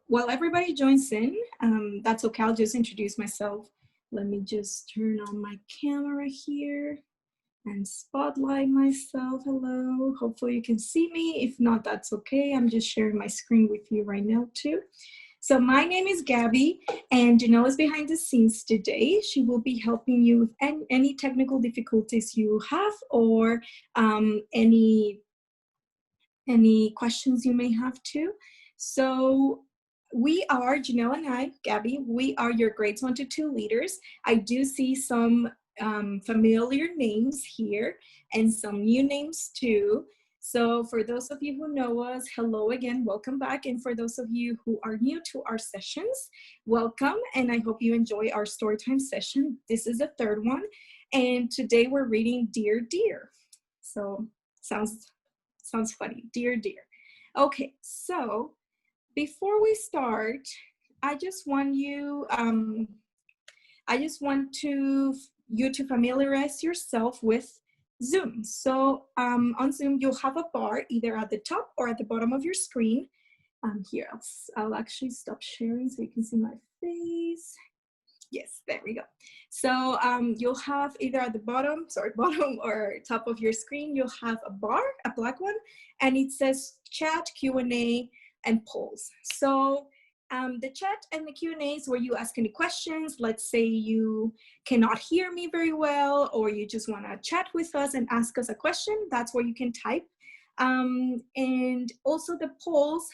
while everybody joins in, that's okay. I'll just introduce myself. Let me just turn on my camera here and spotlight myself. Hello. Hopefully you can see me. If not, that's okay. I'm just sharing my screen with you right now too. So my name is Gabby, and Janelle is behind the scenes today. She will be helping you with any technical difficulties you have, or any questions you may have too. So we are, Janelle and I, Gabby, we are your grades 1 to 2 leaders. I do see some familiar names here and some new names too. So for those of you who know us, hello again, welcome back. And for those of you who are new to our sessions, welcome. And I hope you enjoy our storytime session. This is the third one. And today we're reading Dear Dear. So sounds funny, Dear Dear. Okay, so before we start, I just want you to familiarize yourself with Zoom. So on Zoom, you'll have a bar either at the top or at the bottom of your screen. Here, I'll actually stop sharing so you can see my face. Yes, there we go. So you'll have either at the bottom or top of your screen, you'll have a bar, a black one, and it says chat, Q&A, and polls. So the chat and the Q&A is where you ask any questions. Let's say you cannot hear me very well, or you just want to chat with us and ask us a question. That's where you can type. And also the polls,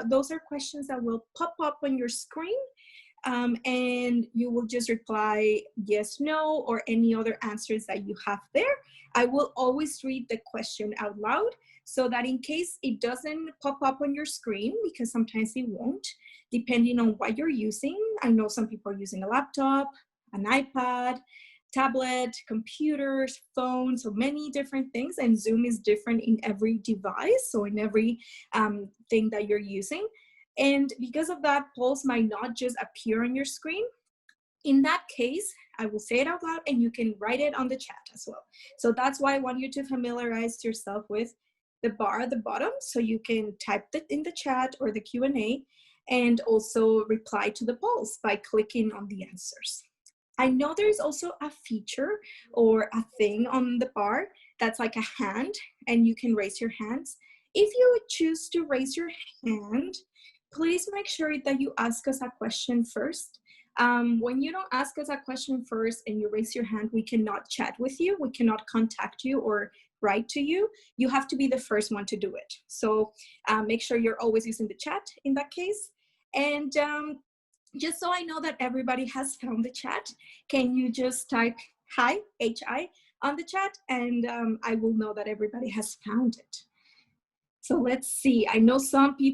those are questions that will pop up on your screen. And you will just reply yes, no, or any other answers that you have there. I will always read the question out loud so that in case it doesn't pop up on your screen, because sometimes it won't, depending on what you're using. I know some people are using a laptop, an iPad, tablet, computers, phone, so many different things, and Zoom is different in every device, so in every thing that you're using. And because of that, polls might not just appear on your screen. In that case, I will say it out loud and you can write it on the chat as well. So that's why I want you to familiarize yourself with the bar at the bottom, so you can type it in the chat or the Q&A, and also reply to the polls by clicking on the answers. I know there's also a feature or a thing on the bar that's like a hand, and you can raise your hands. If you would choose to raise your hand, please make sure that you ask us a question first. When you don't ask us a question first and you raise your hand, we cannot chat with you. We cannot contact you or write to you. You have to be the first one to do it. So make sure you're always using the chat in that case. And just so I know that everybody has found the chat, can you just type hi, H-I, on the chat, and I will know that everybody has found it. So let's see. I know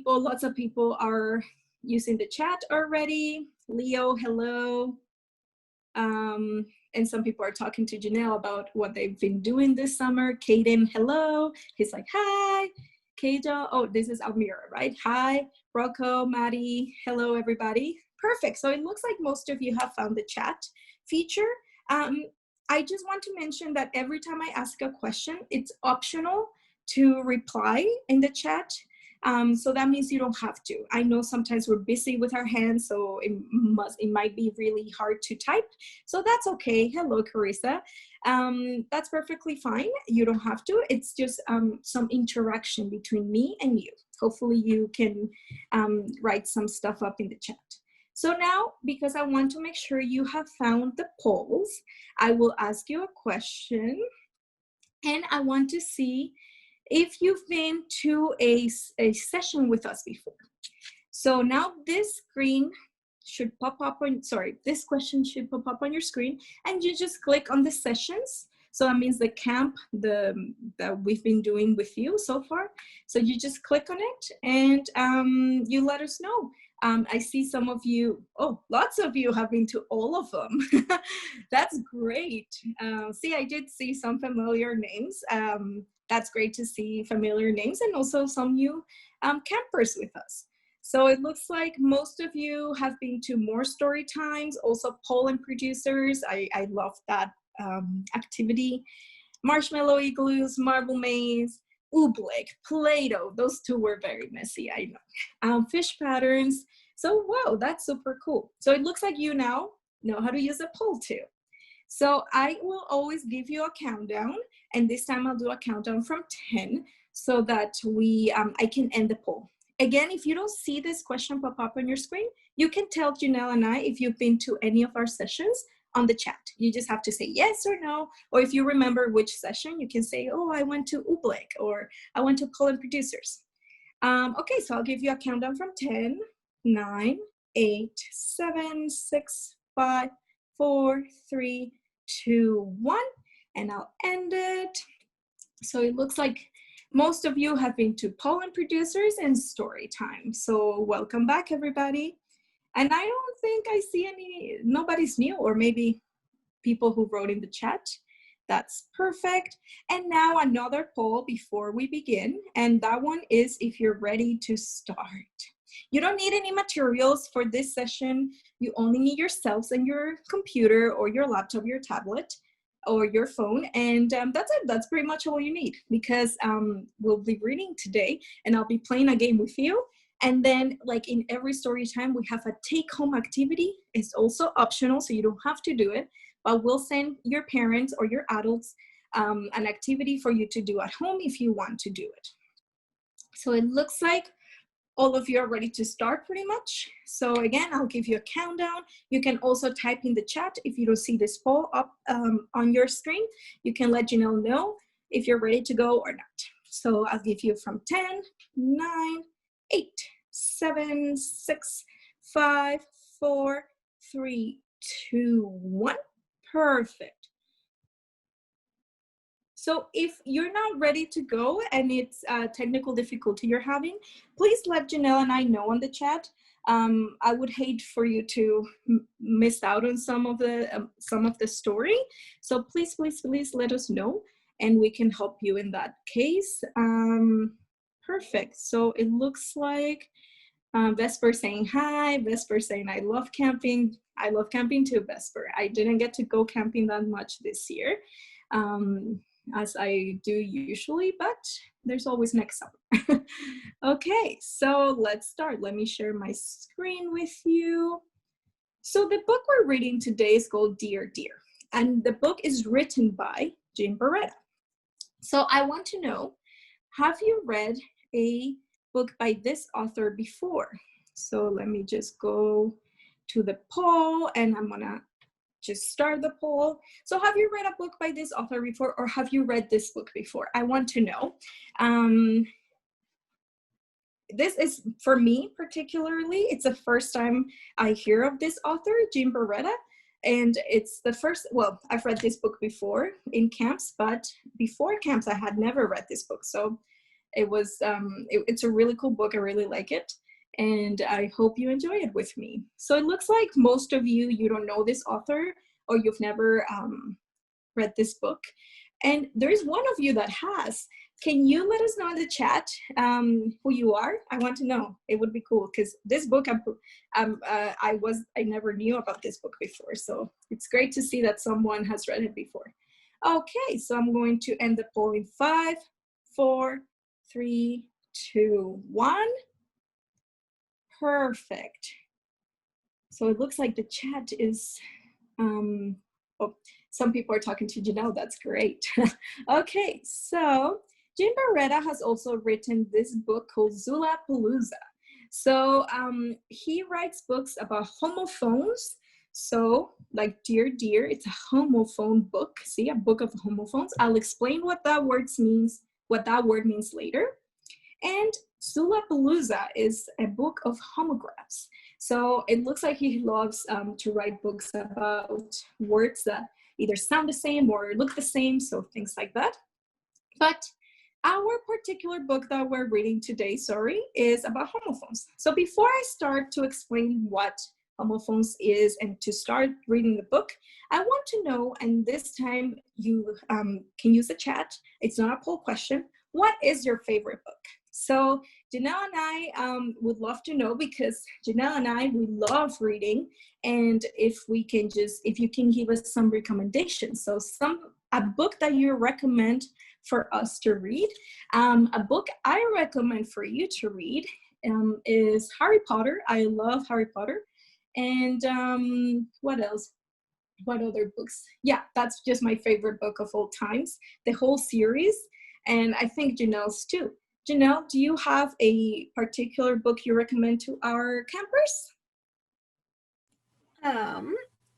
lots of people are using the chat already. Leo, hello. And some people are talking to Janelle about what they've been doing this summer. Caden, hello. He's like, hi. Keja, oh, this is Almira, right? Hi. Rocco, Maddie, hello, everybody. Perfect. So it looks like most of you have found the chat feature. I just want to mention that every time I ask a question, it's optional to reply in the chat. So that means you don't have to. I know sometimes we're busy with our hands, so it might be really hard to type. So that's okay. Hello, Carissa. That's perfectly fine. You don't have to. It's just some interaction between me and you. Hopefully you can write some stuff up in the chat. So now, because I want to make sure you have found the polls, I will ask you a question, and I want to see if you've been to a session with us before. So now this screen should pop up this question should pop up on your screen, and you just click on the sessions. So that means the camp that we've been doing with you so far. So you just click on it and you let us know. I see some of you, lots of you have been to all of them. That's great. See, I did see some familiar names. That's great to see familiar names, and also some new campers with us. So it looks like most of you have been to more story times, also Poland producers. I love that activity. Marshmallow igloos, marble maze, oobleck, Play-Doh. Those two were very messy, I know. Fish patterns, So, whoa, that's super cool. So it looks like you now know how to use a poll too. So I will always give you a countdown, and this time I'll do a countdown from 10 so that I can end the poll. Again, if you don't see this question pop up on your screen, you can tell Janelle and I if you've been to any of our sessions on the chat. You just have to say yes or no, or if you remember which session, you can say, oh, I went to Ublek, or I went to Poland Producers. Okay, so I'll give you a countdown from 10, 9, 8, 7, 6, 5, 4, 3, 2, 1, and I'll end it. So it looks like most of you have been to Poland Producers and Story Time. So welcome back, everybody. And I don't think I see nobody's new, or maybe people who wrote in the chat. That's perfect. And now another poll before we begin. And that one is if you're ready to start. You don't need any materials for this session. You only need yourselves and your computer or your laptop, your tablet, or your phone. And that's it. That's pretty much all you need, because we'll be reading today and I'll be playing a game with you. And then, like in every story time, we have a take-home activity. It's also optional, so you don't have to do it, but we'll send your parents or your adults an activity for you to do at home if you want to do it. So it looks like all of you are ready to start pretty much. So again, I'll give you a countdown. You can also type in the chat if you don't see this poll up on your screen. You can let Janelle know if you're ready to go or not. So I'll give you from 10, 9, 8, 7, 6, 5, 4, 3, 2, 1. Perfect. So if you're not ready to go and it's a technical difficulty you're having, please let Janelle and I know on the chat. I would hate for you to miss out on some of the story. So please, please, please let us know and we can help you in that case. Perfect. So it looks like Vesper saying hi, Vesper saying I love camping. I love camping too, Vesper. I didn't get to go camping that much this year. As I do usually, but there's always next summer. Okay, so let's start. Let me share my screen with you. So the book we're reading today is called Dear Dear, and the book is written by Jim Beretta. So I want to know, have you read a book by this author before? So let me just go to the poll, and I'm gonna just start the poll. So have you read a book by this author before, or have you read this book before? I want to know. This is, for me particularly, it's the first time I hear of this author, Jim Beretta, and it's the first, well, I've read this book before in camps, but before camps I had never read this book. So it was, it's a really cool book. I really like it. And I hope you enjoy it with me. So it looks like most of you don't know this author, or you've never read this book. And there's one of you that has. Can you let us know in the chat who you are? I want to know. It would be cool, because this book, I never knew about this book before. So it's great to see that someone has read it before. Okay, so I'm going to end the poll in 5, 4, 3, 2, 1. Perfect. So it looks like the chat is, oh, some people are talking to Janelle, that's great. Okay, so Jim Beretta has also written this book called Zulapalooza. So he writes books about homophones. So like Dear Dear, it's a homophone book. See, a book of homophones. I'll explain what that word means later. And Zulapalooza is a book of homographs. So it looks like he loves to write books about words that either sound the same or look the same, so things like that. But our particular book that we're reading today, is about homophones. So before I start to explain what Homophones is and to start reading the book, I want to know, and this time you can use the chat, it's not a poll question, what is your favorite book? So Janelle and I would love to know, because Janelle and I, we love reading, and if you can give us some recommendations. So a book that you recommend for us to read. A book I recommend for you to read is Harry Potter. I love Harry Potter. And what else? What other books? Yeah, that's just my favorite book of all times, the whole series. And I think Janelle's too. Janelle, do you have a particular book you recommend to our campers?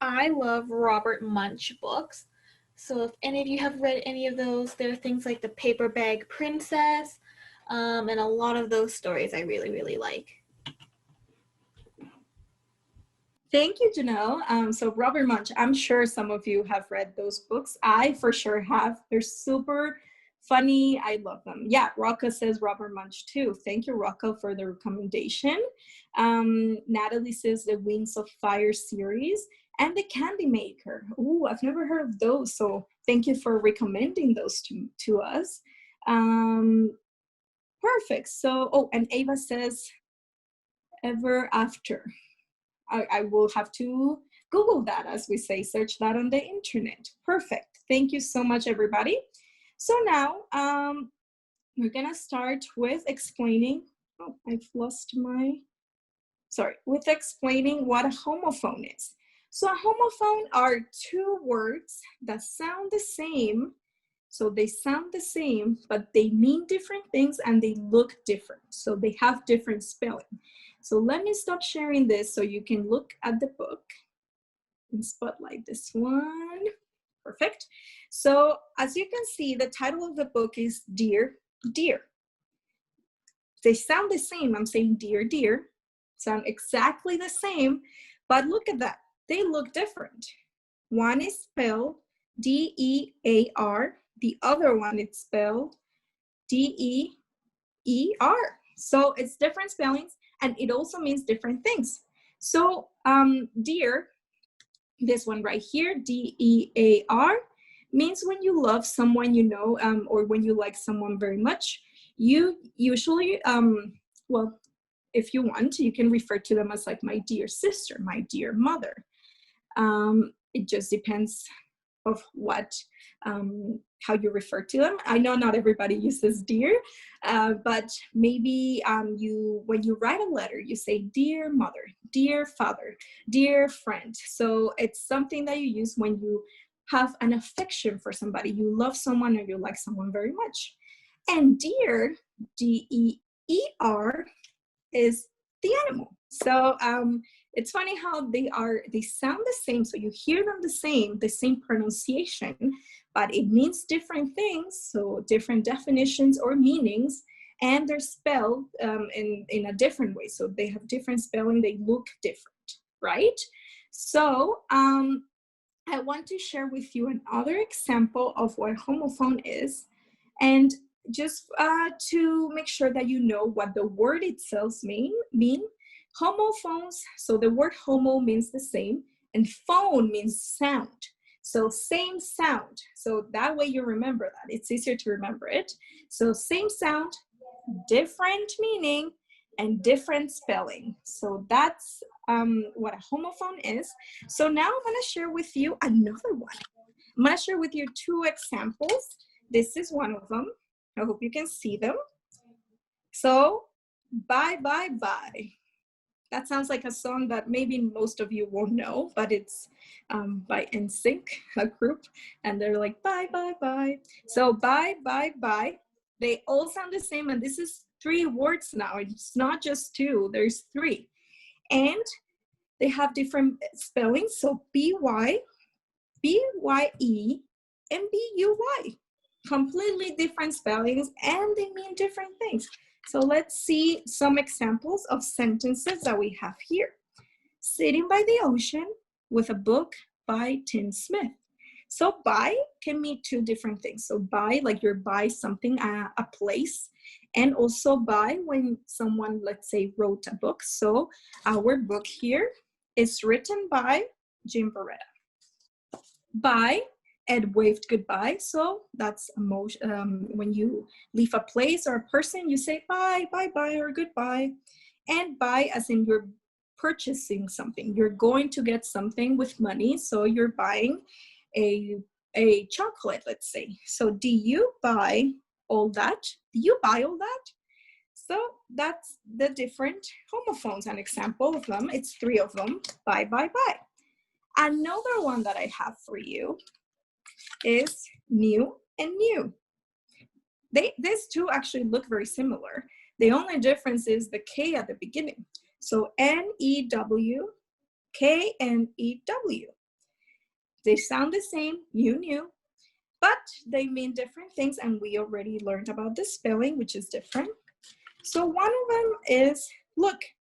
I love Robert Munch books. So if any of you have read any of those, there are things like The Paper Bag Princess, and a lot of those stories I really, really like. Thank you, Janelle. So Robert Munch, I'm sure some of you have read those books. I for sure have. They're super funny. I love them. Yeah, Rocco says Robert Munch too. Thank you, Rocco, for the recommendation. Natalie says the Wings of Fire series and the Candy Maker. Ooh, I've never heard of those. So thank you for recommending those to us. Perfect. So, oh, and Ava says Ever After. I will have to Google that, as we say, search that on the internet. Perfect. Thank you so much, everybody. So now we're gonna start with explaining, oh, I've lost my, sorry, with explaining what a homophone is. So a homophone are two words that sound the same. So they sound the same, but they mean different things and they look different. So they have different spelling. So let me stop sharing this so you can look at the book and spotlight this one. Perfect. So as you can see, the title of the book is Dear, Dear. They sound the same. I'm saying dear, dear, sound exactly the same, but look at that. They look different. One is spelled D-E-A-R. The other one is spelled D-E-E-R. So it's different spellings, and it also means different things. So dear, this one right here, D-E-A-R, means when you love someone you know, or when you like someone very much. You usually, well, if you want, you can refer to them as like my dear sister, my dear mother. It just depends of what, how you refer to them. I know not everybody uses dear, but maybe when you write a letter, you say dear mother, dear father, dear friend. So it's something that you use when you have an affection for somebody. You love someone or you like someone very much. And deer, D-E-E-R, is the animal. So it's funny how they sound the same. So you hear them the same pronunciation, but it means different things. So different definitions or meanings, and they're spelled in a different way. So they have different spelling, they look different, right? So I want to share with you another example of what homophone is. And just to make sure that you know what the word itself mean, homophones, so the word homo means the same, and phone means sound. So same sound. So that way you remember that. It's easier to remember it. So same sound, different meaning, and different spelling. So that's what a homophone is. So now I'm gonna share with you another one. I'm gonna share with you two examples. This is one of them. I hope you can see them. So, Bye, Bye, Bye. That sounds like a song that maybe most of you won't know, but it's by NSYNC, a group, and they're like, bye, bye, bye. So, Bye, Bye, Bye. They all sound the same, and this is 3 words now. It's not just 2, there's 3. And they have different spellings, so B-Y, B-Y-E, and B-U-Y. Completely different spellings, and they mean different things. So let's see some examples of sentences that we have here. Sitting by the ocean with a book by Tim Smith. So by can mean 2 different things. So by, like you're by something, a place, and also by when someone, let's say, wrote a book. So our book here is written by Jim Beretta. By Ed waved goodbye. So that's emotion. When you leave a place or a person, you say bye, bye, bye, or goodbye. And buy as in you're purchasing something. You're going to get something with money. So you're buying a chocolate, let's say. So do you buy all that? Do you buy all that? So that's the different homophones. An example of them, it's 3 of them. Bye, bye, bye. Another one that I have for you is new and new. These two actually look very similar. The only difference is the K at the beginning. So N-E-W, K-N-E-W. They sound the same, new, but they mean different things, and we already learned about the spelling, which is different. So one of them is, look,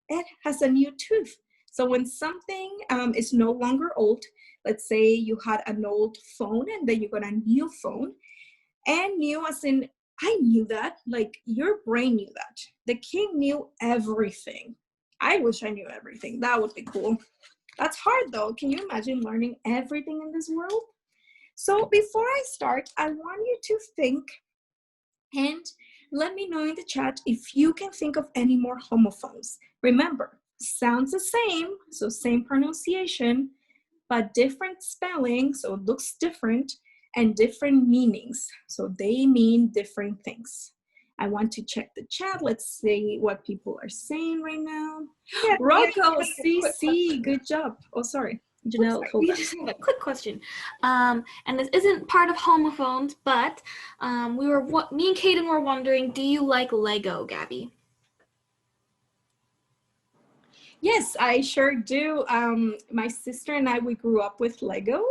it has a new tooth. So when something is no longer old, let's say you had an old phone and then you got a new phone, and new as in, I knew that, like your brain knew that. The king knew everything. I wish I knew everything. That would be cool. That's hard though. Can you imagine learning everything in this world? So before I start, I want you to think and let me know in the chat if you can think of any more homophones. Remember, sounds the same, so same pronunciation, but different spelling, so it looks different, and different meanings, so they mean different things. I want to check the chat. Let's see what people are saying right now. Yeah, Rocco, CC, good job. Oh, sorry. Janelle, hold we on. just have a quick question. And this isn't part of homophones, but me and Kaden were wondering, do you like Lego, Gabby? Yes, I sure do. My sister and I, we grew up with Lego.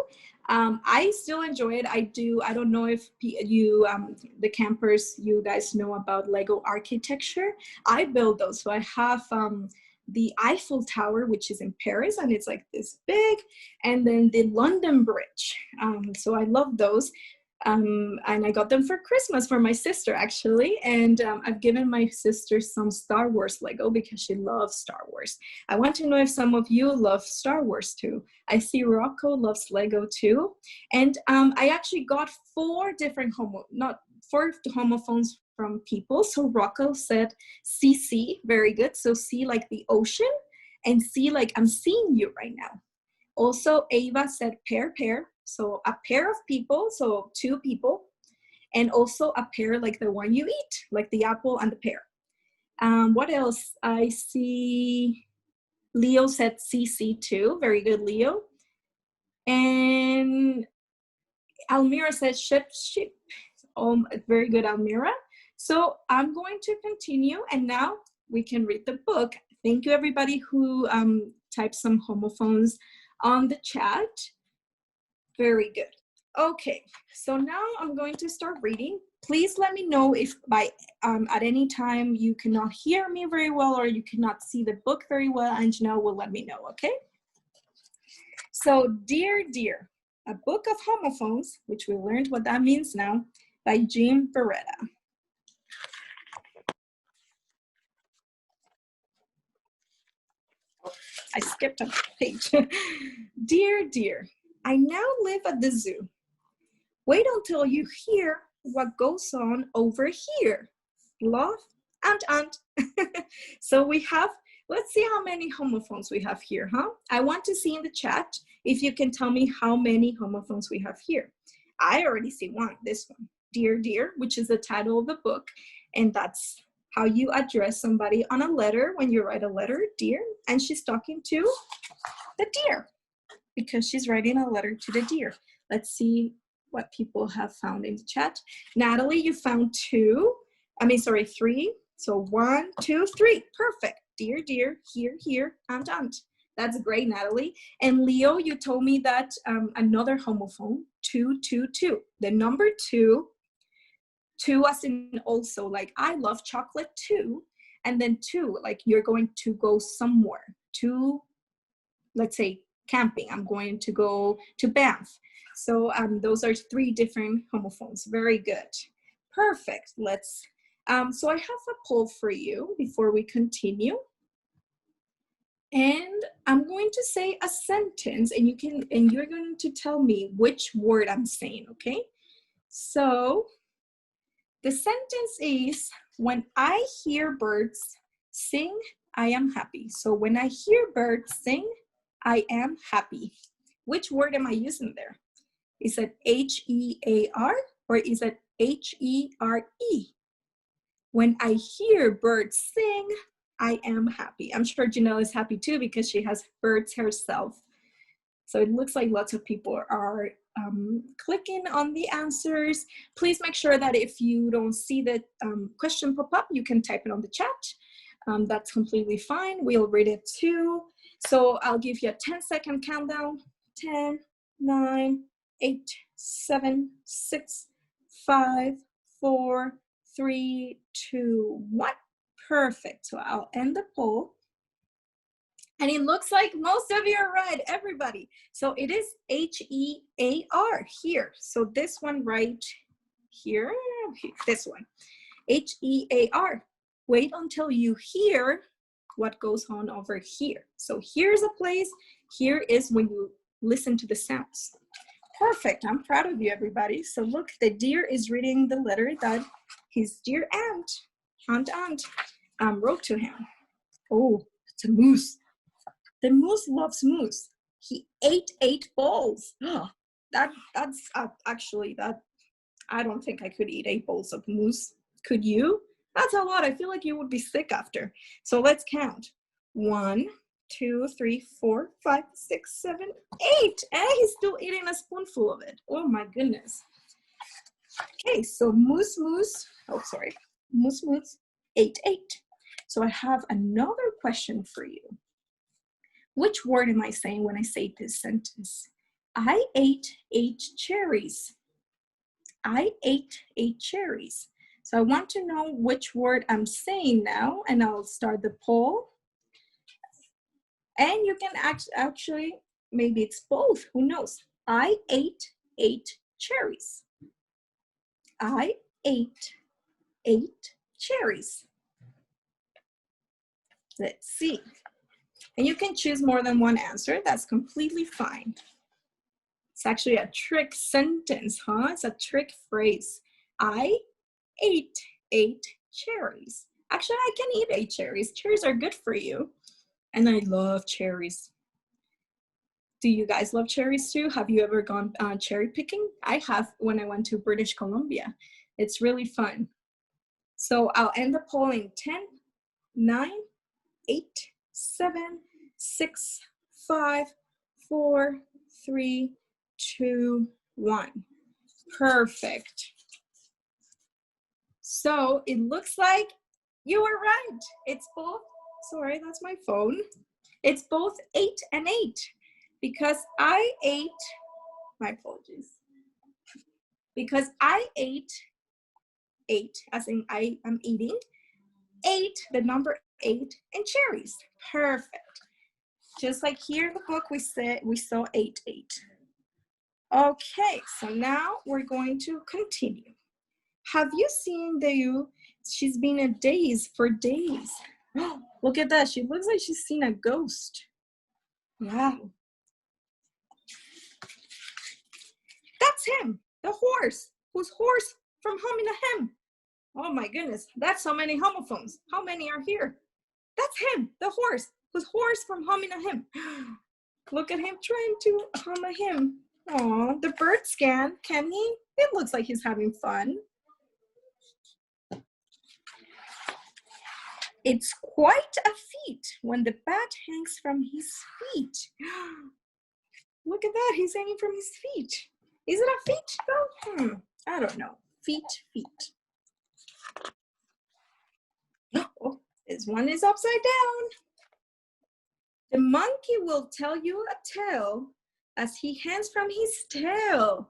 I still enjoy it. I don't know if you, the campers, you guys know about Lego architecture. I build those. So I have the Eiffel Tower, which is in Paris, and it's like this big, and then the London Bridge. So I love those. And I got them for Christmas for my sister, actually. And I've given my sister some Star Wars Lego because she loves Star Wars. I want to know if some of you love Star Wars too. I see Rocco loves Lego too. And I actually got 4 different homophones from people. So Rocco said CC, very good. So C like the ocean, and C like I'm seeing you right now. Also, Ava said pair. So a pair of people, so 2 people. And also a pear like the one you eat, like the apple and the pear. What else? I see Leo said CC too. Very good, Leo. And Almira said sheep. Very good, Almira. So I'm going to continue, and now we can read the book. Thank you, everybody who typed some homophones on the chat. Very good. Okay, so now I'm going to start reading. Please let me know if at any time you cannot hear me very well or you cannot see the book very well, and Janelle will let me know, okay? So, Dear, a book of homophones, which we learned what that means now, by Jim Beretta. I skipped a page. Dear, I now live at the zoo. Wait until you hear what goes on over here. Love and. So we have, let's see how many homophones we have here, huh? I want to see in the chat if you can tell me how many homophones we have here. I already see one, this one. Dear, which is the title of the book. And that's how you address somebody on a letter when you write a letter, dear. And she's talking to the deer because she's writing a letter to the deer. Let's see what people have found in the chat. Natalie, you found 3. So 1, 2, 3, perfect. Dear, here, and. That's great, Natalie. And Leo, you told me that another homophone, 2. The number 2 as in also, like I love chocolate too. And then 2, like you're going to go somewhere to, let's say, camping. I'm going to go to Banff. So those are 3 different homophones. Very good. Perfect. Let's, so I have a poll for you before we continue. And I'm going to say a sentence and you're going to tell me which word I'm saying, okay? So the sentence is, when I hear birds sing, I am happy. So when I hear birds sing, I am happy. Which word am I using there? Is it H-E-A-R or is it H-E-R-E? When I hear birds sing, I am happy. I'm sure Janelle is happy too because she has birds herself. So it looks like lots of people are clicking on the answers. Please make sure that if you don't see the question pop up, you can type it on the chat. That's completely fine. We'll read it too. So I'll give you a 10-second countdown. 10, 9, 8, 7, 6, 5, 4, 3, 2, 1. Perfect. So I'll end the poll. And it looks like most of you are right, everybody. So it is H-E-A-R here. So this one right here, this one, H-E-A-R. Wait until you hear what goes on over here. So here's a place, here is when you listen to the sounds. Perfect, I'm proud of you, everybody. So look, the deer is reading the letter that his dear aunt wrote to him. Oh, it's a moose. The moose loves moose. He ate 8 bowls. That's actually, I don't think I could eat 8 bowls of moose. Could you? That's a lot. I feel like you would be sick after. So let's count. 1, 2, 3, 4, 5, 6, 7, 8. And he's still eating a spoonful of it. Oh my goodness. Okay, so moose ate 8. So I have another question for you. Which word am I saying when I say this sentence? I ate 8 cherries. I ate 8 cherries. So I want to know which word I'm saying now, and I'll start the poll. And you can actually, maybe it's both, who knows? I ate 8 cherries. I ate 8 cherries. Let's see. And you can choose more than one answer. That's completely fine. It's actually a trick sentence, huh? It's a trick phrase. I ate 8 cherries. Actually, I can eat 8 cherries. Cherries are good for you. And I love cherries. Do you guys love cherries too? Have you ever gone cherry picking? I have when I went to British Columbia. It's really fun. So I'll end the poll in 10, 9, 8, 7, 6, 5, 4, 3, 2, 1. Perfect. So it looks like you were right. It's both, sorry, that's my phone. It's both 8 and 8 because I ate, my apologies, because I ate 8, as in I am eating, 8, the number 8, and cherries. Perfect. Just like here in the book, we saw 8, 8. Okay, so now we're going to continue. Have you seen she's been a daze for days. Look at that, she looks like she's seen a ghost. Wow. That's him, the horse, whose horse from humming a hymn. Oh my goodness, that's so many homophones. How many are here? That's him, the horse, whose horse from humming a hymn. Look at him trying to hum a hymn. Aw, the bird scan, can he? It looks like he's having fun. It's quite a feat when the bat hangs from his feet. Look at that, he's hanging from his feet. Is it a feet though? I don't know. Feet. Oh, this one is upside down. The monkey will tell you a tale as he hangs from his tail.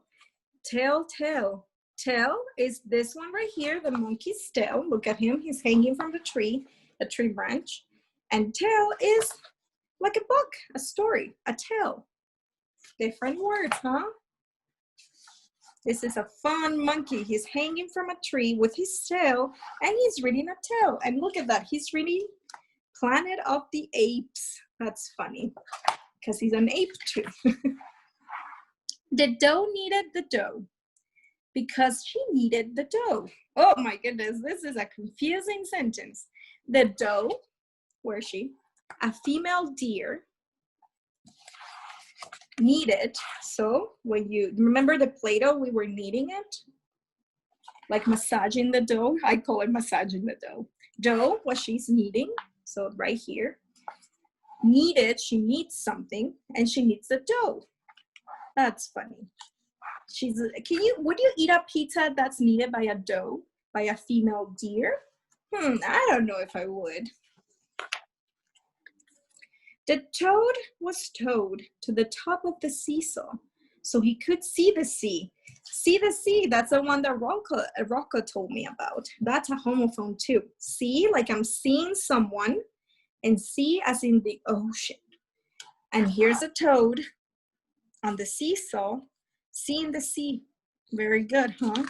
Tail. Tail is this one right here, the monkey's tail. Look at him, he's hanging from the tree, a tree branch. And tail is like a book, a story, a tale. Different words, huh? This is a fun monkey. He's hanging from a tree with his tail and he's reading a tale. And look at that, he's reading Planet of the Apes. That's funny because he's an ape too. The doe needed the dough because she needed the dough. Oh my goodness, this is a confusing sentence. The doe, where's she? A female deer needed. So when you remember the Play-Doh, we were kneading it. like massaging the dough. I call it massaging the dough. Dough, what she's kneading. So right here. Kneaded, she needs something, and she needs the dough. That's funny. Would you eat a pizza that's kneaded by a dough, by a female deer? I don't know if I would. The toad was towed to the top of the seesaw so he could see the sea. See the sea, that's the one that Rocco told me about. That's a homophone too. See, like I'm seeing someone, and sea as in the ocean. And here's a toad on the seesaw, seeing the sea. Very good, huh?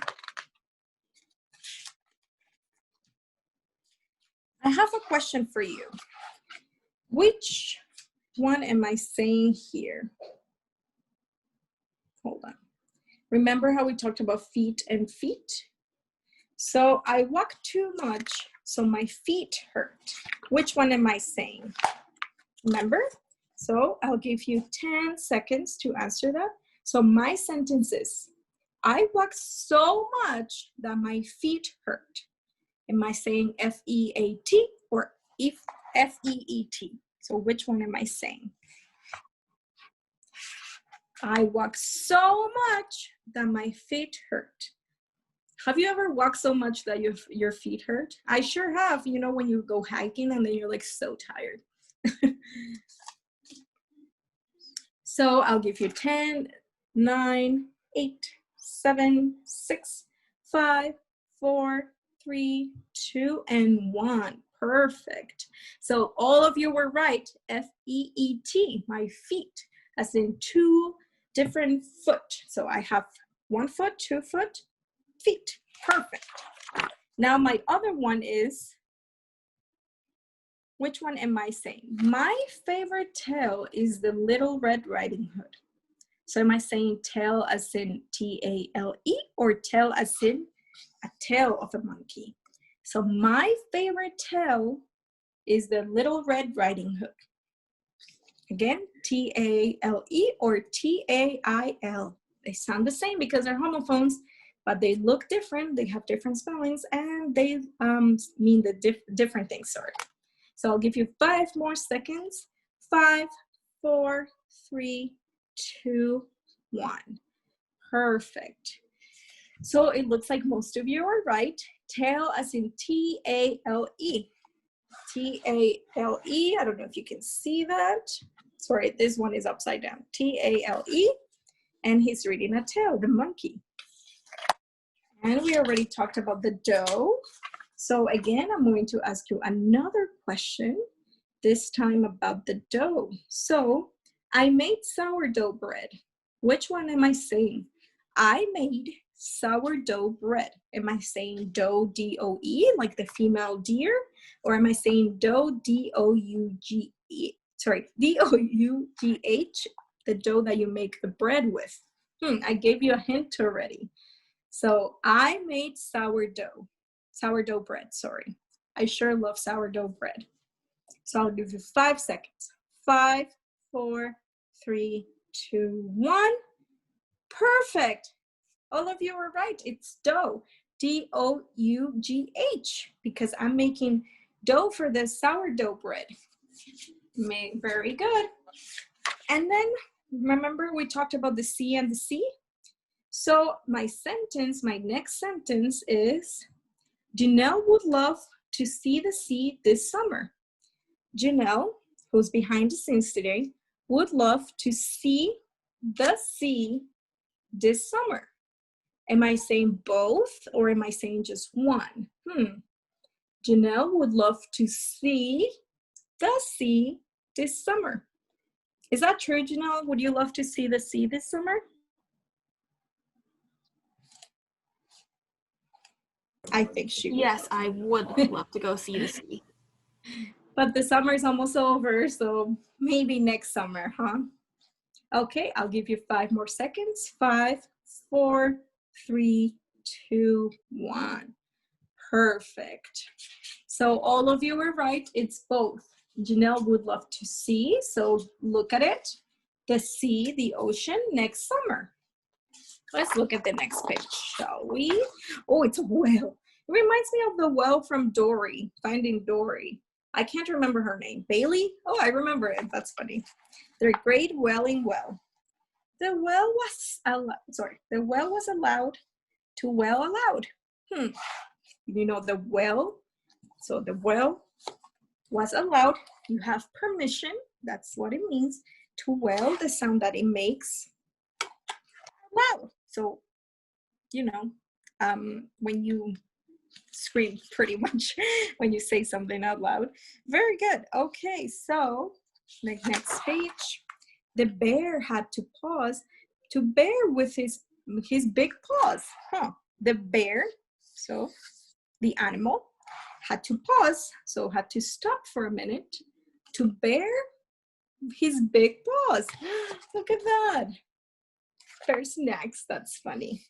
I have a question for you. Which one am I saying here? Hold on. Remember how we talked about feet and feet? So I walk too much, so my feet hurt. Which one am I saying? Remember? So I'll give you 10 seconds to answer that. So my sentence is, I walk so much that my feet hurt. Am I saying F-E-A-T or F-E-E-T? So which one am I saying? I walk so much that my feet hurt. Have you ever walked so much that your feet hurt? I sure have. You know, when you go hiking and then you're like so tired. So I'll give you 10, 9, 8, 7, 6, 5, 4, 3, 2, and 1. Perfect. So all of you were right. F-E-E-T, my feet, as in two different foot. So I have 1 foot, 2 foot, feet. Perfect. Now my other one is, which one am I saying? My favorite tale is the Little Red Riding Hood. So am I saying tail as in T-A-L-E or tail as in a tail of a monkey? So my favorite tale is the Little Red Riding Hood. Again, T-A-L-E or T-A-I-L. They sound the same because they're homophones, but they look different. They have different spellings and they mean the different things, sorry. So I'll give you 5 more seconds. 5, 4, 3, 2, 1. Perfect. So it looks like most of you are right. Tail as in T-A-L-E. T-A-L-E. I don't know if you can see that. Sorry, this one is upside down. T-A-L-E. And he's reading a tail, the monkey. And we already talked about the dough. So again, I'm going to ask you another question, this time about the dough. So I made sourdough bread. Which one am I saying? I made sourdough bread. Am I saying dough, D-O-E, like the female deer? Or am I saying dough, D-O-U-G-E, sorry, D-O-U-G-H, the dough that you make the bread with? I gave you a hint already. So I made sourdough bread, sorry. I sure love sourdough bread. So I'll give you 5 seconds. 5, 4, 3, 2, 1. Perfect. All of you are right. It's dough, D-O-U-G-H, because I'm making dough for the sourdough bread. Very good. And then remember we talked about the sea and the sea? So my next sentence is, Janelle would love to see the sea this summer. Janelle, who's behind the scenes today, would love to see the sea this summer. Am I saying both or am I saying just one? Janelle would love to see the sea this summer. Is that true, Janelle? Would you love to see the sea this summer? I think she would. Yes, I would love to go see the sea. But the summer is almost over, so maybe next summer, huh? Okay, I'll give you 5 more seconds. 5, 4, 3, 2, 1. Perfect. So all of you were right. It's both. Janelle would love to see, so look at it. The sea, the ocean, next summer. Let's look at the next page, shall we? Oh, it's a whale. It reminds me of the whale from Dory, Finding Dory. I can't remember her name. Bailey? Oh, I remember it. That's funny. The great whaling whale. The whale was allowed to whale aloud. You know the whale. So the whale was allowed. You have permission. That's what it means to whale, the sound that it makes loud. So, you know, when you scream pretty much when you say something out loud. Very good. Okay, so the next page. The bear had to pause to bear with his big paws. The bear, so the animal, had to pause, so had to stop for a minute to bear his big paws. Look at that. There's next. That's funny.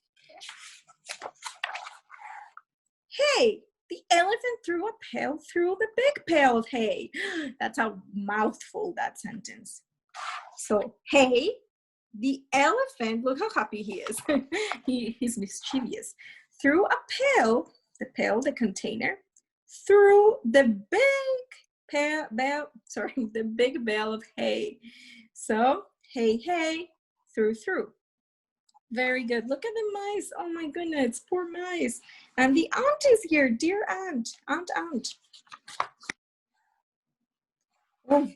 Hey, the elephant threw a pail through the big pail of hay. That's a mouthful, that sentence. So, hey, the elephant, look how happy he is. He's mischievous. Threw a pail, the container, through the big big bale of hay. So, hey, through. Very good. Look at the mice. Oh my goodness, poor mice. And the aunt is here, dear aunt. Aunt. Oh,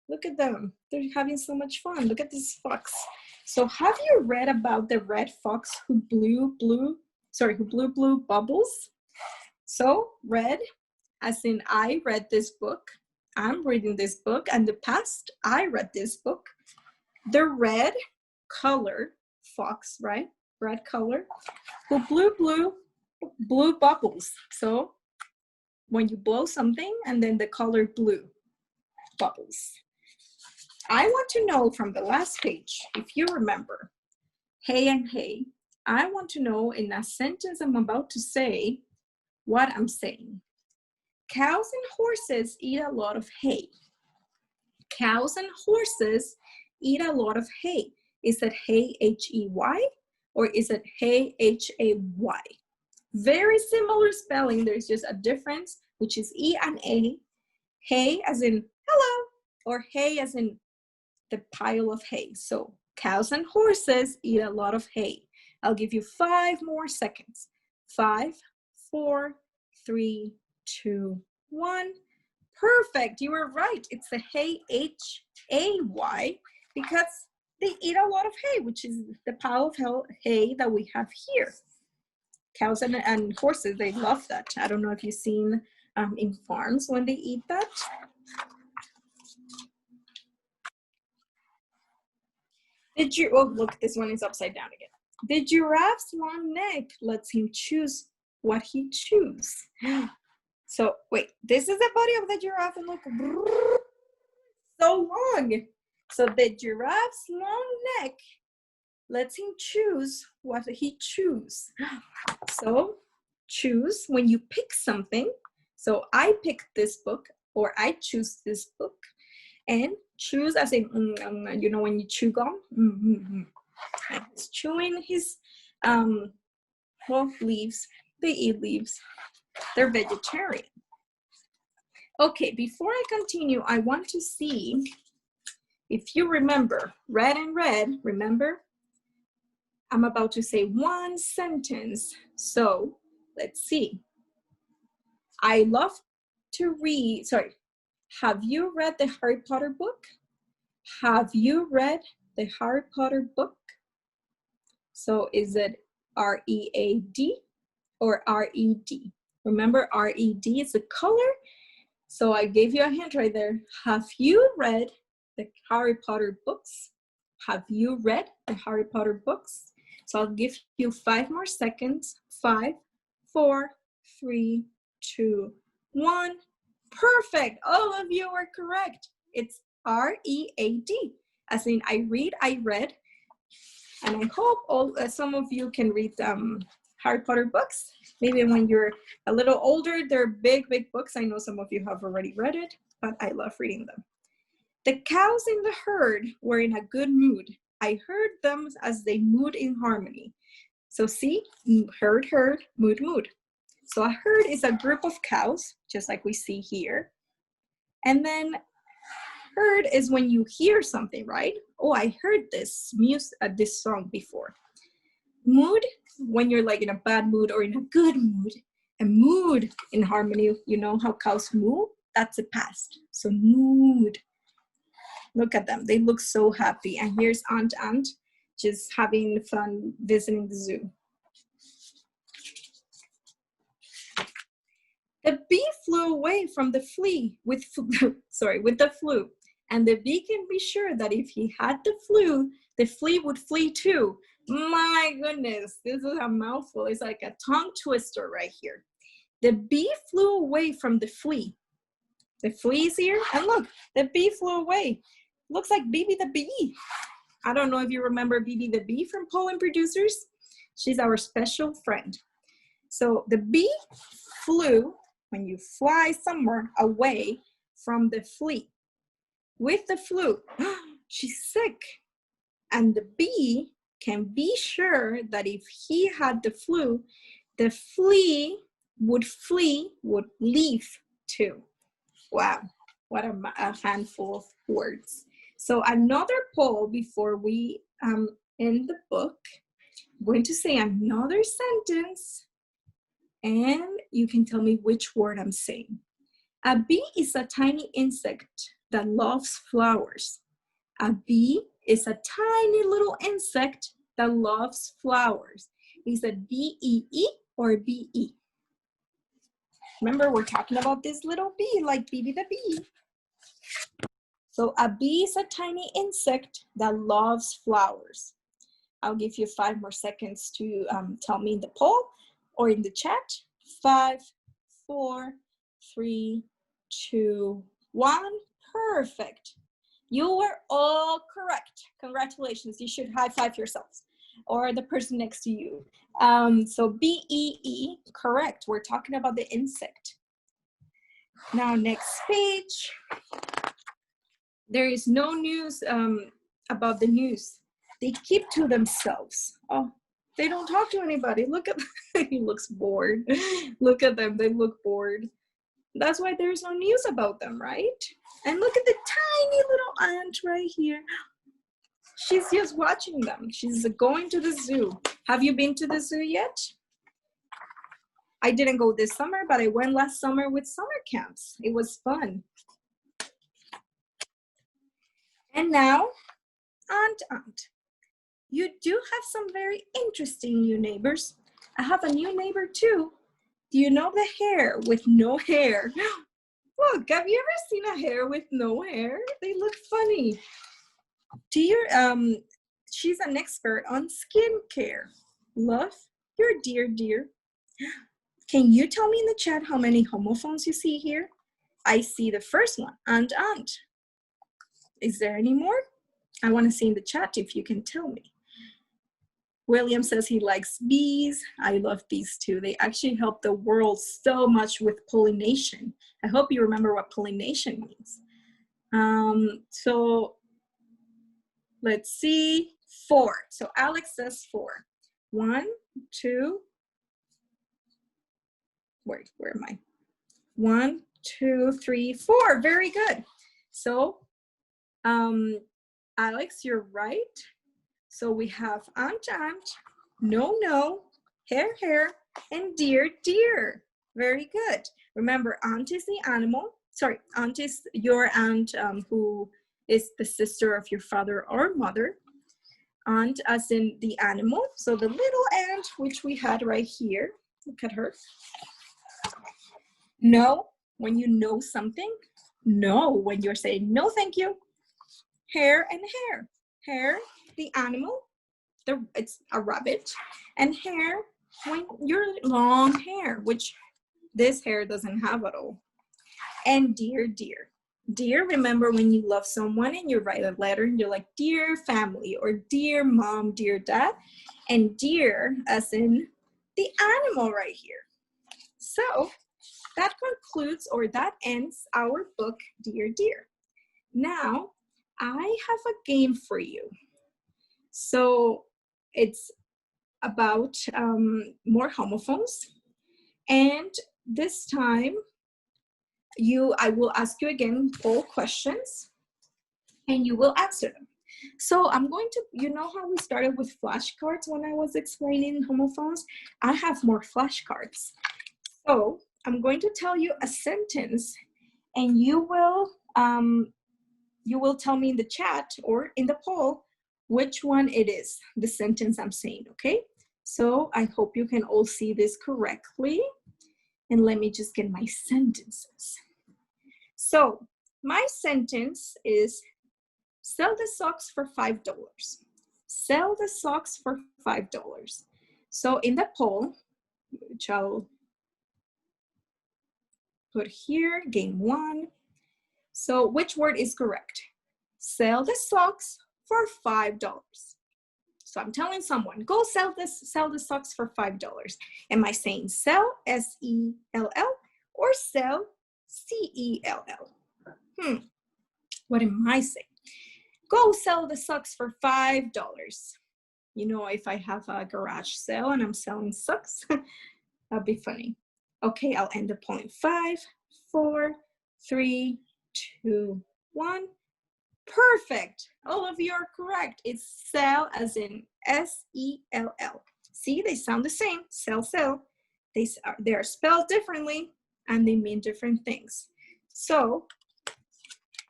look at them. They're having so much fun. Look at this fox. So have you read about the red fox who blew blue bubbles? So red, as in I read this book. I'm reading this book. And the past, I read this book. The red color fox, right? Red color, who blew bubbles. So when you blow something and then the color blue, bubbles. I want to know from the last page, if you remember, hey and hey, I want to know in a sentence I'm about to say what I'm saying. Cows and horses eat a lot of hay. Cows and horses eat a lot of hay. Is it hay, H-E-Y, or is it hay, H-A-Y? Very similar spelling. There's just a difference, which is E and A. Hay as in hello, or hay as in the pile of hay. So cows and horses eat a lot of hay. I'll give you 5 more seconds. 5, 4, 3, 2, 1. Perfect, you were right. It's the hay, H-A-Y, because they eat a lot of hay, which is the pile of hay that we have here. Cows and horses, they love that. I don't know if you've seen in farms when they eat that. Oh, look, this one is upside down again. The giraffe's long neck lets him choose what he chooses. So wait, this is the body of the giraffe and look, so long. So the giraffe's long neck lets him choose what he chooses. So choose when you pick something. So I pick this book, or I choose this book, and choose as in, you know, when you chew gum. He's chewing his leaves. They eat leaves. They're vegetarian. Okay, before I continue, I want to see if you remember, red and red, remember? I'm about to say one sentence. So let's see. I love to read, have you read the Harry Potter book? Have you read the Harry Potter book? So is it R-E-A-D or R-E-D? Remember, R-E-D is the color. So I gave you a hint right there. Have you read the Harry Potter books? Have you read the Harry Potter books? So I'll give you 5 more seconds. 5, 4, 3, 2, 1. Perfect. All of you are correct. It's R-E-A-D. As in I read. And I hope some of you can read Harry Potter books. Maybe when you're a little older, they're big books. I know some of you have already read it, but I love reading them. The cows in the herd were in a good mood. I heard them as they mooed in harmony. So see, herd, herd, mood, mood. So a herd is a group of cows, just like we see here. And then herd is when you hear something, right? Oh, I heard this this song before. Mood, when you're like in a bad mood or in a good mood. A mood in harmony, you know how cows moo? That's a past. So mood. Look at them. They look so happy. And here's Aunt Ant just having fun visiting the zoo. The bee flew away from the flea with the flu. And the bee can be sure that if he had the flu, the flea would flee too. My goodness, this is a mouthful. It's like a tongue twister right here. The bee flew away from the flea. The flea is here, and look, the bee flew away. Looks like Bibi the bee. I don't know if you remember Bibi the bee from Poem Producers. She's our special friend. So the bee flew, when you fly somewhere, away from the flea. With the flu, she's sick. And the bee can be sure that if he had the flu, the flea would flee, would leave too. Wow, what a handful of words. So another poll before we end the book. I'm going to say another sentence and you can tell me which word I'm saying. A bee is a tiny insect that loves flowers. A bee is a tiny little insect that loves flowers. Is it B-E-E or B-E? Remember, we're talking about this little bee, like Bibi the bee. So a bee is a tiny insect that loves flowers. I'll give you 5 more seconds to tell me in the poll or in the chat. 5, 4, 3, 2, 1. Perfect. You were all correct. Congratulations. You should high five yourselves or the person next to you. So B-E-E, correct. We're talking about the insect. Now, next page. There is no news about the news. They keep to themselves. Oh, they don't talk to anybody. Look at them. He looks bored. Look at them. They look bored. That's why there's no news about them, right? And look at the tiny little ant right here. She's just watching them. She's going to the zoo. Have you been to the zoo yet? I didn't go this summer, but I went last summer with summer camps. It was fun. And now, Aunt. You do have some very interesting new neighbors. I have a new neighbor too. Do you know the hare with no hair? Look, have you ever seen a hare with no hair? They look funny. She's an expert on skincare. Love, your dear. Can you tell me in the chat how many homophones you see here? I see the first one, Aunt. Is there any more? I want to see in the chat if you can tell me. William says he likes bees. I love bees too. They actually help the world so much with pollination. I hope you remember what pollination means. So let's see, 4. So Alex says 4. 1, 2, where am I? 1, 2, 3, 4. Very good. So Alex, you're right. So we have Aunt, no, hair, and dear. Very good. Remember, Aunt is the animal. Sorry, Aunt is your aunt who is the sister of your father or mother. Aunt as in the animal. So the little ant, which we had right here. Look at her. No, when you know something. No, when you're saying no, thank you. Hair and hair. Hair, the animal. It's a rabbit. And hair, when your long hair, which this hair doesn't have at all. And dear. Dear, remember when you love someone and you write a letter and you're like, dear family, or dear mom, dear dad. And dear as in the animal right here. So that concludes, or that ends our book, Dear. Now, I have a game for you. So it's about more homophones. And this time, I will ask you again poll questions, and you will answer them. So I'm going to, you know how we started with flashcards when I was explaining homophones? I have more flashcards. So I'm going to tell you a sentence, and you will tell me in the chat or in the poll which one it is, the sentence I'm saying, okay? So I hope you can all see this correctly. And let me just get my sentences. So my sentence is, sell the socks for $5. Sell the socks for $5. So in the poll, which I'll put here, game 1. So which word is correct? Sell the socks for $5. So I'm telling someone, go sell the socks for $5. Am I saying sell, S-E-L-L, or sell, C-E-L-L? What am I saying? Go sell the socks for $5. You know, if I have a garage sale and I'm selling socks, that'd be funny. Okay, I'll end the point. 5, 4, 3, 2, 1. Perfect. All of you are correct. It's sell as in S-E-L-L. See, they sound the same. Sell, sell. They are spelled differently and they mean different things. So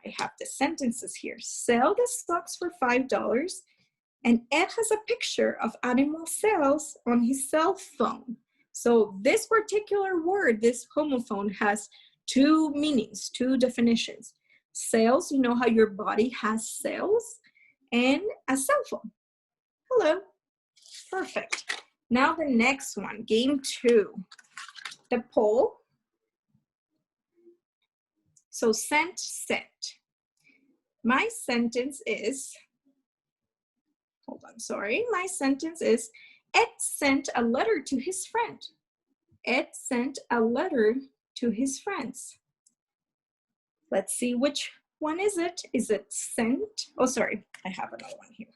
I have the sentences here. Sell the socks for $5. And Ed has a picture of animal cells on his cell phone. So this particular word, this homophone, has two meanings, two definitions. Cells, you know how your body has cells, and a cell phone. Hello. Perfect. Now the next one, game 2. The poll. So sent. My sentence is, my sentence is, Ed sent a letter to his friend. Ed sent a letter to his friends. Let's see which one is it. Is it sent? Oh, sorry, I have another one here.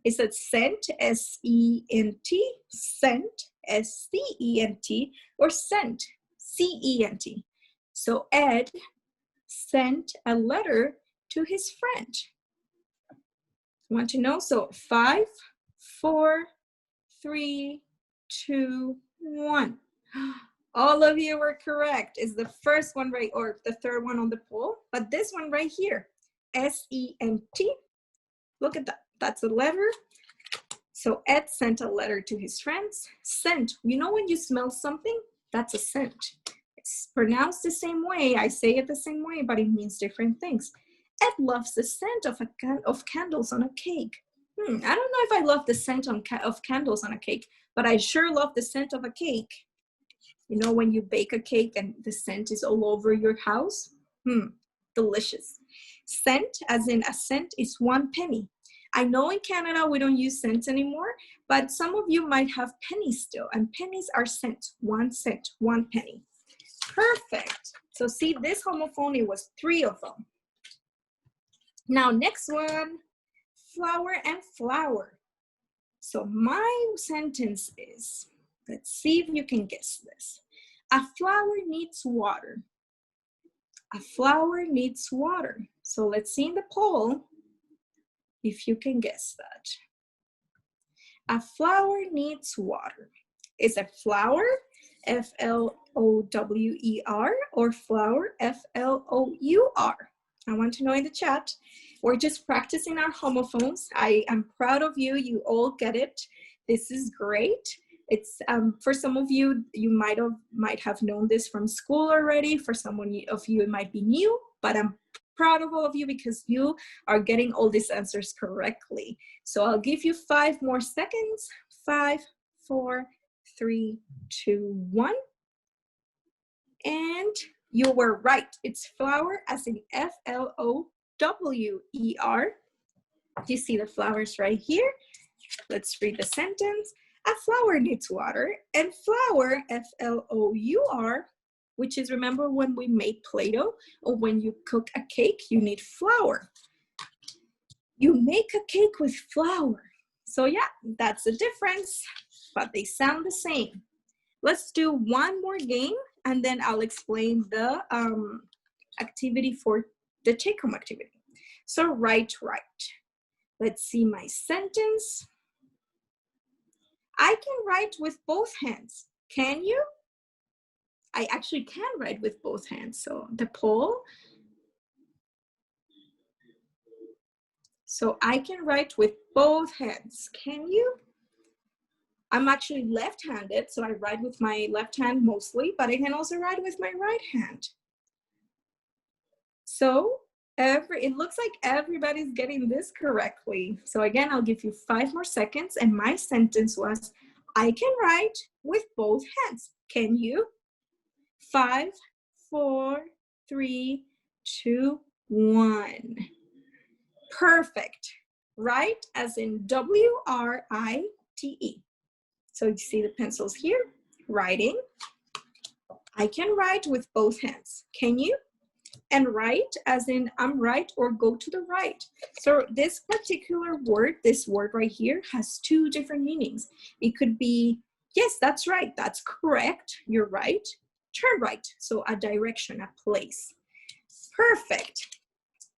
Is it sent, S-E-N-T, sent, S-C-E-N-T, or sent, C-E-N-T? So Ed sent a letter to his friend. Want to know? So 5, 4, 3, 2, 1. All of you were correct. Is the first one right, or the third one on the poll? But this one right here, S-E-N-T. Look at that. That's a letter. So Ed sent a letter to his friends. Scent. You know when you smell something? That's a scent. It's pronounced the same way. I say it the same way, but it means different things. Ed loves the scent of candles on a cake. I don't know if I love the scent of candles on a cake, but I sure love the scent of a cake. You know, when you bake a cake and the scent is all over your house? Delicious. Cent, as in a cent, is 1 penny. I know in Canada we don't use cents anymore, but some of you might have pennies still, and pennies are cent, 1 cent, 1 penny. Perfect. So see, this homophone, it was 3 of them. Now, next one, flower and flower. So my sentence is, let's see if you can guess this. A flower needs water. A flower needs water. So let's see in the poll if you can guess that. A flower needs water. Is it flower, F-L-O-W-E-R, or flower, F-L-O-U-R? I want to know in the chat. We're just practicing our homophones. I am proud of you. You all get it. This is great. It's for some of you, you might have known this from school already. For some of you, it might be new, but I'm proud of all of you because you are getting all these answers correctly. So I'll give you 5 more seconds. 5, 4, 3, 2, 1. And you were right. It's flower, as in F-L-O-W-E-R. You see the flowers right here. Let's read the sentence. A flower needs water, and flour, F-L-O-U-R, which is, remember when we made Play-Doh, or when you cook a cake, you need flour. You make a cake with flour. So yeah, that's the difference. but they sound the same. Let's do one more game, and then I'll explain the activity for the take-home activity. So write. Let's see my sentence. I can write with both hands. Can you? I actually can write with both hands. So the poll. So I can write with both hands. Can you? I'm actually left-handed, so I write with my left hand mostly, but I can also write with my right hand. So it looks like everybody's getting this correctly. So again, I'll give you 5 more seconds, and my sentence was, I can write with both hands. Can you? 5, 4, 3, 2, 1. Perfect. Write as in W-R-I-T-E. So you see the pencils here, writing. I can write with both hands. Can you? And write as in I'm right or go to the right. So this particular word, this word right here, has 2 different meanings. It could be, yes, that's right, that's correct, you're right. Turn right, so a direction, a place. Perfect.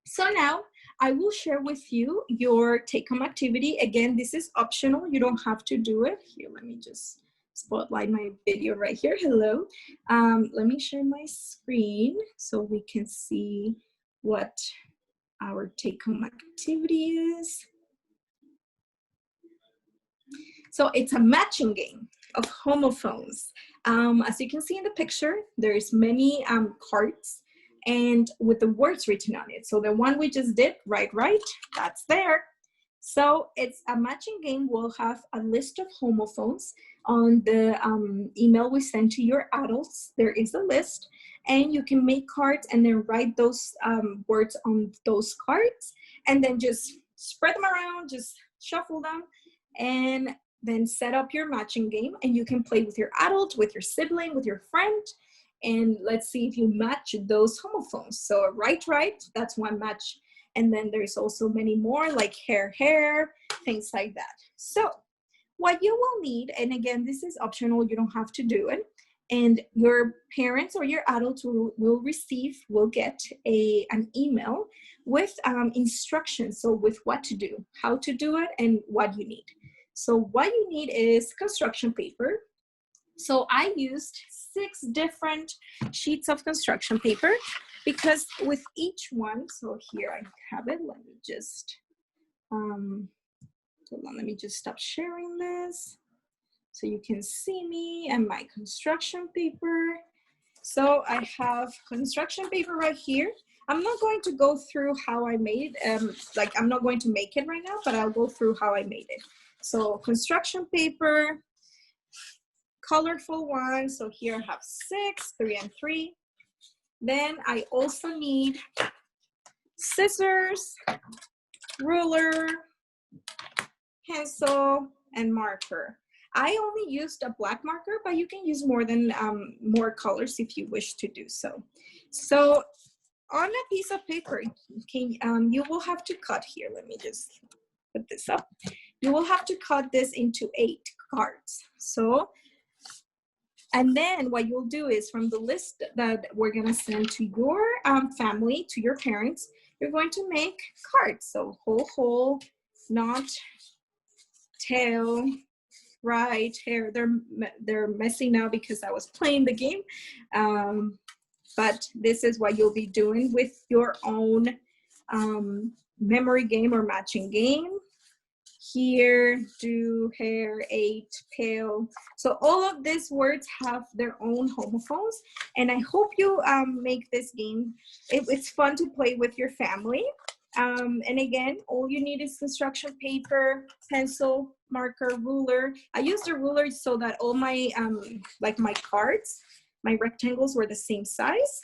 So now I will share with you your take-home activity. Again, this is optional. You don't have to do it. Here, let me just spotlight my video right here. Hello. Let me share my screen so we can see what our take-home activity is. So it's a matching game of homophones. As you can see in the picture, there's many cards and with the words written on it. So the one we just did, right, that's there. So it's a matching game. We'll have a list of homophones on the email we send to your adults. There is a list, and you can make cards and then write those words on those cards, and then just spread them around, just shuffle them, and then set up your matching game, and you can play with your adult, with your sibling, with your friend, and let's see if you match those homophones. So right, that's one match. And then there's also many more like hair, things like that. So what you will need, and again, this is optional, you don't have to do it, and your parents or your adults will get an email with instructions, so with what to do, how to do it, and what you need. So what you need is construction paper. So I used 6 different sheets of construction paper because with each one, so here I have it, let me just, hold on, let me just stop sharing this so you can see me and my construction paper. So I have construction paper right here. I'm not going to go through how I made, I'm not going to make it right now, but I'll go through how I made it. So construction paper, colorful ones. So here I have 6, 3 and 3. Then I also need scissors, ruler, pencil, and marker. I only used a black marker, but you can use more colors if you wish to do so. So on a piece of paper, you will have to cut here. Let me just put this up. You will have to cut this into 8 cards. So, and then what you'll do is from the list that we're gonna send to your family, to your parents, you're going to make cards. So whole, not, tail, right, hair. They're messy now because I was playing the game. But this is what you'll be doing with your own memory game or matching game. Here, do, hair, 8, pale. So all of these words have their own homophones, and I hope you make this game. It's fun to play with your family. And again, all you need is construction paper, pencil, marker, ruler. I used a ruler so that all my, my cards, my rectangles were the same size.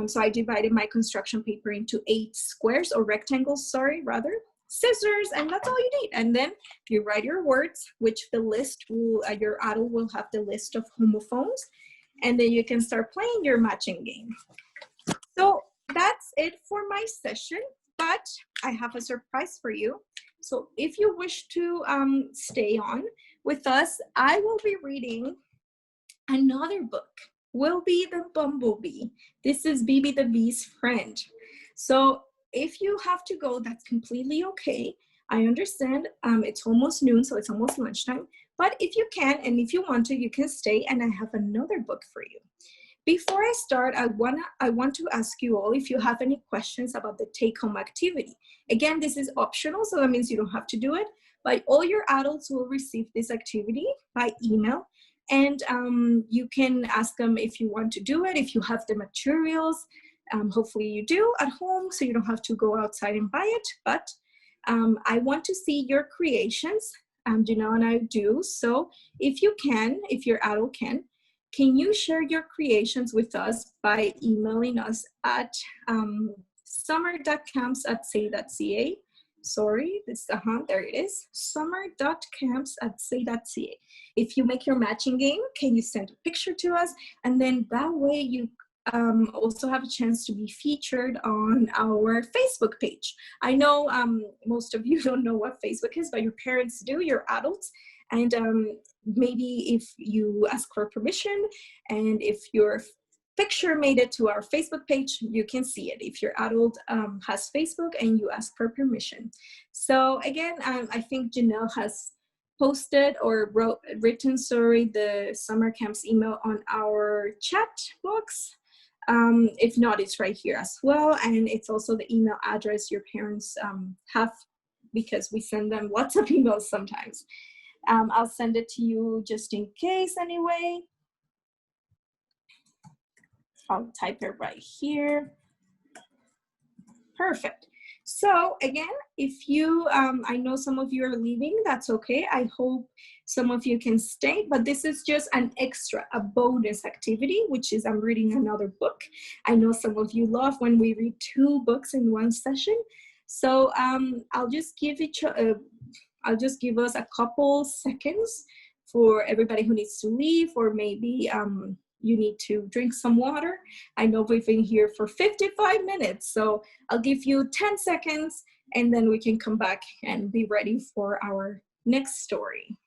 So I divided my construction paper into 8 squares, or rectangles, sorry, rather. Scissors, and that's all you need. And then you write your words, which the list will, your adult will have the list of homophones, and then you can start playing your matching game. So that's it for my session, but I have a surprise for you. So if you wish to stay on, with us, I will be reading another book. Will be the Bumblebee. This is BB the Bee's friend. So if you have to go, that's completely okay. I understand it's almost noon, so it's almost lunchtime. But if you can, and if you want to, you can stay, and I have another book for you. Before I start, I want to ask you all if you have any questions about the take-home activity. Again, this is optional, so that means you don't have to do it, but all your adults will receive this activity by email, and you can ask them if you want to do it, if you have the materials. Hopefully you do at home, so you don't have to go outside and buy it, but I want to see your creations. Janelle and I do, so if you can, if your adult can you share your creations with us by emailing us at summer.camps@say.ca. Sorry, there it is, summer.camps@say.ca. If you make your matching game, can you send a picture to us? And then that way you also have a chance to be featured on our Facebook page. I know most of you don't know what Facebook is, but your parents do, your adults. And maybe if you ask for permission and if your picture made it to our Facebook page, you can see it if your adult has Facebook and you ask for permission. So again, I think Janelle has posted or written the summer camps email on our chat box. If not, it's right here as well. And it's also the email address your parents have, because we send them lots of emails sometimes. I'll send it to you just in case anyway. I'll type it right here. Perfect. So again, if you, I know some of you are leaving, that's okay. I hope some of you can stay, but this is just an extra, a bonus activity, which is I'm reading another book. I know some of you love when we read 2 books in one session. So I'll just give us a couple seconds for everybody who needs to leave, or maybe you need to drink some water. I know we've been here for 55 minutes, so I'll give you 10 seconds and then we can come back and be ready for our next story.